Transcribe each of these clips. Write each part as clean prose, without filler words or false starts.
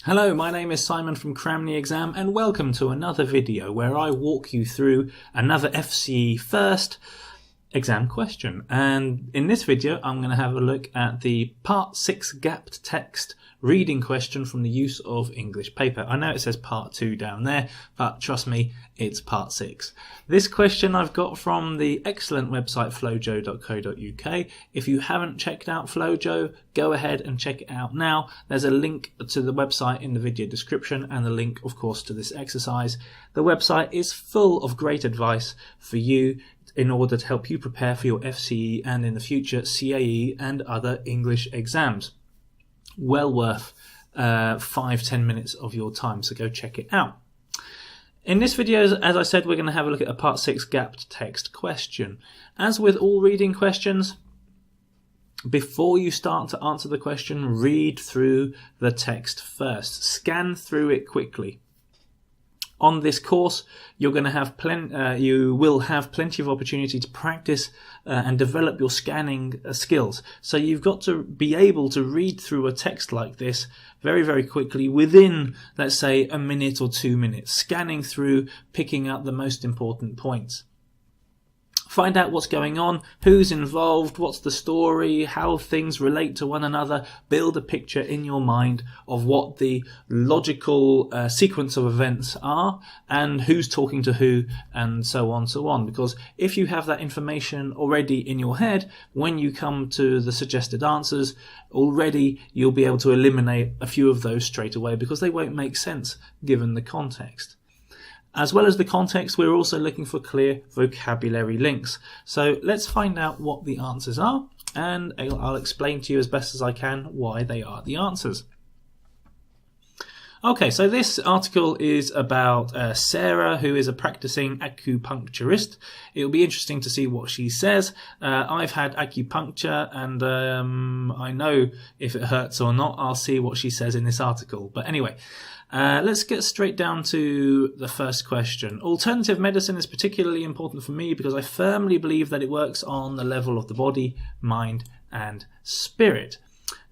Hello, my name is Simon from CramTheExam and welcome to another video where I walk you through another FCE first exam question. And in this video I'm going to have a look at the Part 6 gapped text reading question from the use of English paper. I know it says Part 2 down there, but trust me, it's Part 6. This question I've got from the excellent website flojo.co.uk. If you haven't checked out Flojo, go ahead and check it out now. There's a link to the website in the video description and the link, of course, to this exercise. The website is full of great advice for you in order to help you prepare for your FCE and in the future CAE and other English exams. Well worth 5-10 minutes of your time, so go check it out. In this video, as I said, we're going to have a look at a Part 6 gapped text question. As with all reading questions, before you start to answer the question, read through the text first. Scan through it quickly. On this course, you're going to have you will have plenty of opportunity to practice and develop your scanning skills. So you've got to be able to read through a text like this very, very quickly within, let's say, a minute or 2 minutes, scanning through, picking up the most important points. Find out what's going on, who's involved, what's the story, how things relate to one another. Build a picture in your mind of what the logical sequence of events are and who's talking to who and so on. Because if you have that information already in your head, when you come to the suggested answers, already you'll be able to eliminate a few of those straight away because they won't make sense given the context. As well as the context, we're also looking for clear vocabulary links. So let's find out what the answers are, and I'll explain to you as best as I can why they are the answers. Okay, so this article is about Sarah, who is a practicing acupuncturist. It'll be interesting to see what she says. I've had acupuncture, and I know if it hurts or not. I'll see what she says in this article. But anyway, let's get straight down to the first question. Alternative medicine is particularly important for me because I firmly believe that it works on the level of the body, mind, and spirit.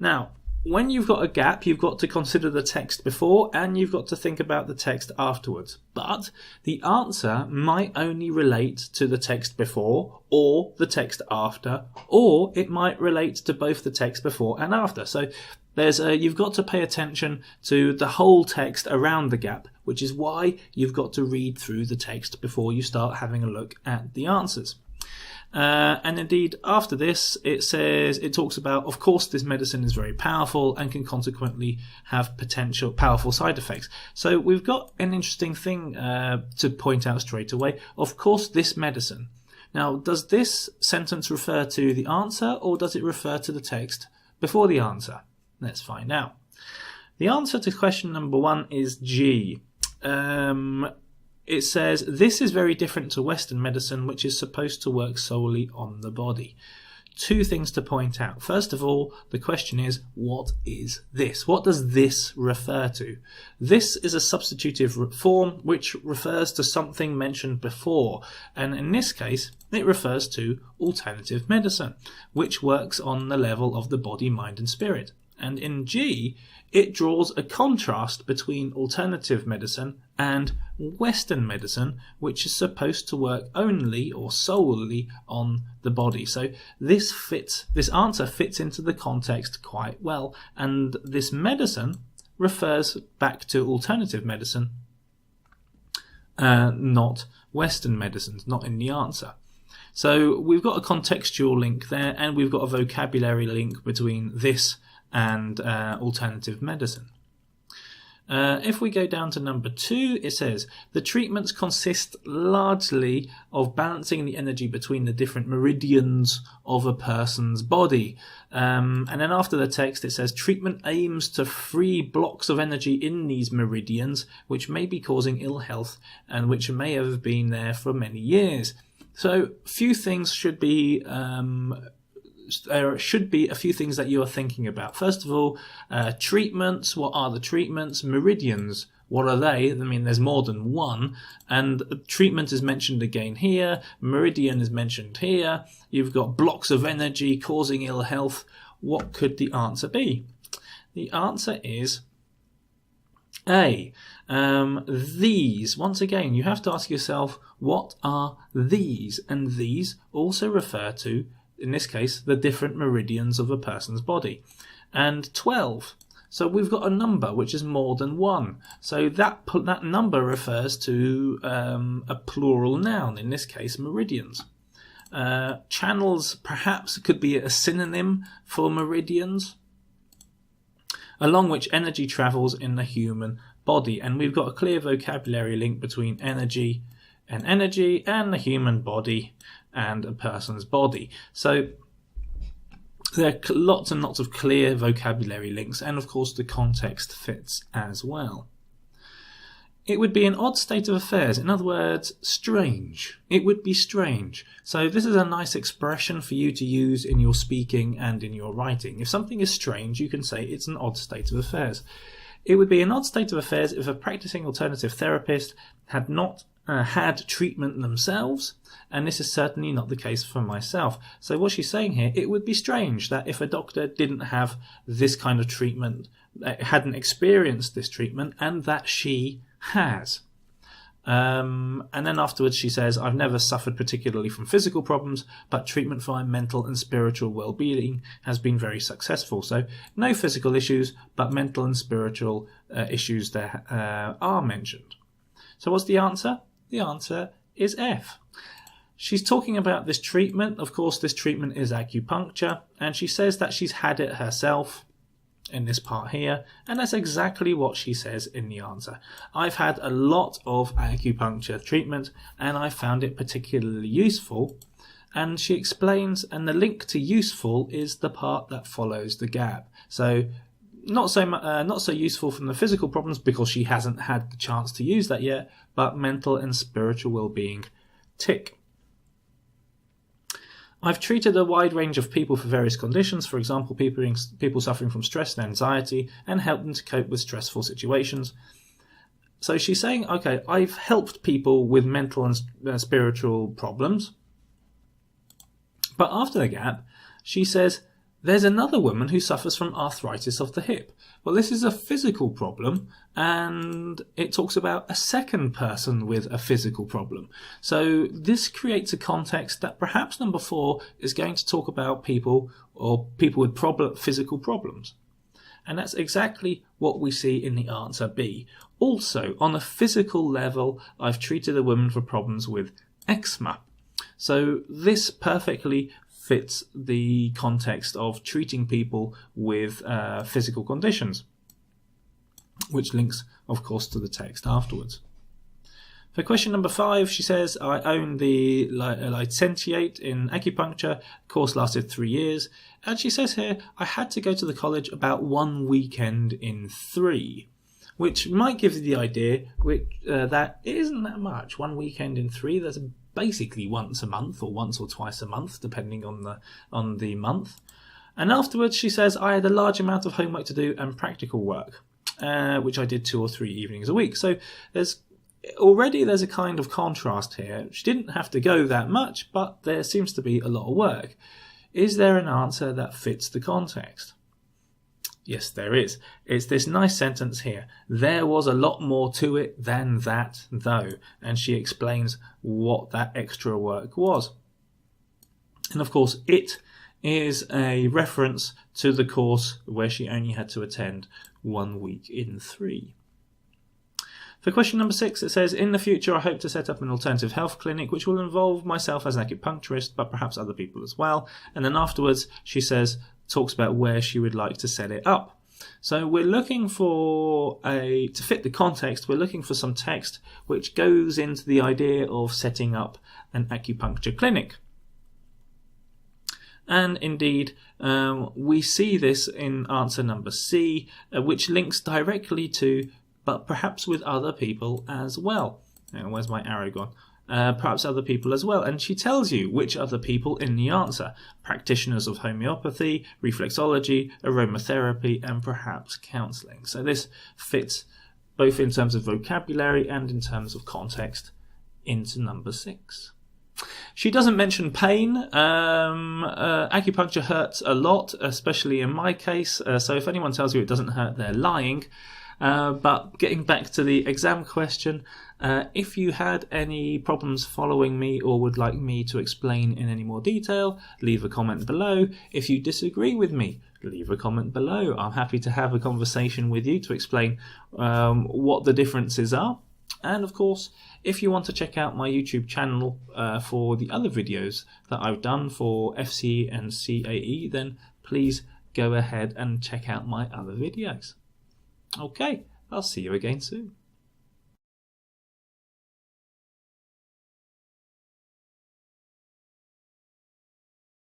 Now, when you've got a gap, you've got to consider the text before and you've got to think about the text afterwards. But the answer might only relate to the text before or the text after, or it might relate to both the text before and after. So you've got to pay attention to the whole text around the gap, which is why you've got to read through the text before you start having a look at the answers. And indeed, after this, it talks about, of course, this medicine is very powerful and can consequently have potential powerful side effects. So we've got an interesting thing to point out straight away. Of course, this medicine. Now, does this sentence refer to the answer or does it refer to the text before the answer? Let's find out. The answer to question number 1 is G. It says, this is very different to Western medicine, which is supposed to work solely on the body. 2 things to point out. First of all, the question is, what is this? What does this refer to? This is a substitutive form which refers to something mentioned before. And in this case, it refers to alternative medicine, which works on the level of the body, mind, and spirit. And in G, it draws a contrast between alternative medicine and Western medicine, which is supposed to work only or solely on the body. So this answer fits into the context quite well, and this medicine refers back to alternative medicine, not Western medicines, not in the answer. So we've got a contextual link there, and we've got a vocabulary link between this and alternative medicine. If we go down to number 2, it says, the treatments consist largely of balancing the energy between the different meridians of a person's body. And then after the text, it says, treatment aims to free blocks of energy in these meridians, which may be causing ill health and which may have been there for many years. So few things should be there should be a few things that you are thinking about. First of all, treatments. What are the treatments? Meridians. What are they? I mean, there's more than one. And treatment is mentioned again here. Meridian is mentioned here. You've got blocks of energy causing ill health. What could the answer be? The answer is A. These. Once again, you have to ask yourself, what are these? And these also refer to, in this case, the different meridians of a person's body. And 12. So we've got a number which is more than one. So that number refers to a plural noun, in this case, meridians. Channels perhaps could be a synonym for meridians, along which energy travels in the human body. And we've got a clear vocabulary link between energy and the human body and a person's body. So there are lots and lots of clear vocabulary links, and of course the context fits as well. It would be an odd state of affairs. In other words, strange. It would be strange. So this is a nice expression for you to use in your speaking and in your writing. If something is strange, you can say it's an odd state of affairs. It would be an odd state of affairs if a practicing alternative therapist had not had treatment themselves, and this is certainly not the case for myself. So what she's saying here, it would be strange that if a doctor didn't have this kind of treatment, hadn't experienced this treatment, and that she has. And then afterwards she says, I've never suffered particularly from physical problems, but treatment for my mental and spiritual well-being has been very successful. So no physical issues, but mental and spiritual issues there are mentioned. So what's the answer? The answer is F. She's talking about this treatment. Of course, this treatment is acupuncture, and she says that she's had it herself in this part here, and that's exactly what she says in the answer. I've had a lot of acupuncture treatment, and I found it particularly useful. And she explains, and the link to useful is the part that follows the gap. So not so useful from the physical problems, because she hasn't had the chance to use that yet, but mental and spiritual well-being, tick. I've treated a wide range of people for various conditions, for example, people suffering from stress and anxiety, and helped them to cope with stressful situations. So she's saying, okay, I've helped people with mental and spiritual problems. But after the gap, she says, there's another woman who suffers from arthritis of the hip. Well, this is a physical problem, and it talks about a second person with a physical problem. So this creates a context that perhaps number 4 is going to talk about people with physical problems. And that's exactly what we see in the answer B. Also, on a physical level, I've treated a woman for problems with eczema. So this perfectly fits the context of treating people with physical conditions, which links, of course, to the text afterwards. For question number 5, she says, I own the licentiate in acupuncture. Course lasted 3 years. And she says here, I had to go to the college about 1 weekend in 3, which might give you the idea that it isn't that much. 1 weekend in 3, there's basically once a month or once or twice a month, depending on the month. And afterwards, she says, I had a large amount of homework to do and practical work, which I did 2 or 3 evenings a week. So there's a kind of contrast here. She didn't have to go that much, but there seems to be a lot of work. Is there an answer that fits the context? Yes, there is. It's this nice sentence here. There was a lot more to it than that, though. And she explains what that extra work was. And of course, it is a reference to the course where she only had to attend 1 week in 3. For question number 6, it says, in the future, I hope to set up an alternative health clinic, which will involve myself as an acupuncturist, but perhaps other people as well. And then afterwards, she says, talks about where she would like to set it up. So we're looking for to fit the context, we're looking for some text which goes into the idea of setting up an acupuncture clinic. And indeed, we see this in answer number C, which links directly to, but perhaps with other people as well. Now, where's my arrow gone? Perhaps other people as well. And she tells you which other people in the answer. Practitioners of homeopathy, reflexology, aromatherapy, and perhaps counselling. So this fits both in terms of vocabulary and in terms of context into number 6. She doesn't mention pain. Acupuncture hurts a lot, especially in my case. So if anyone tells you it doesn't hurt, they're lying. But getting back to the exam question, if you had any problems following me or would like me to explain in any more detail, leave a comment below. If you disagree with me, leave a comment below. I'm happy to have a conversation with you to explain what the differences are. And of course, if you want to check out my YouTube channel for the other videos that I've done for FCE and CAE, then please go ahead and check out my other videos. Okay, I'll see you again soon.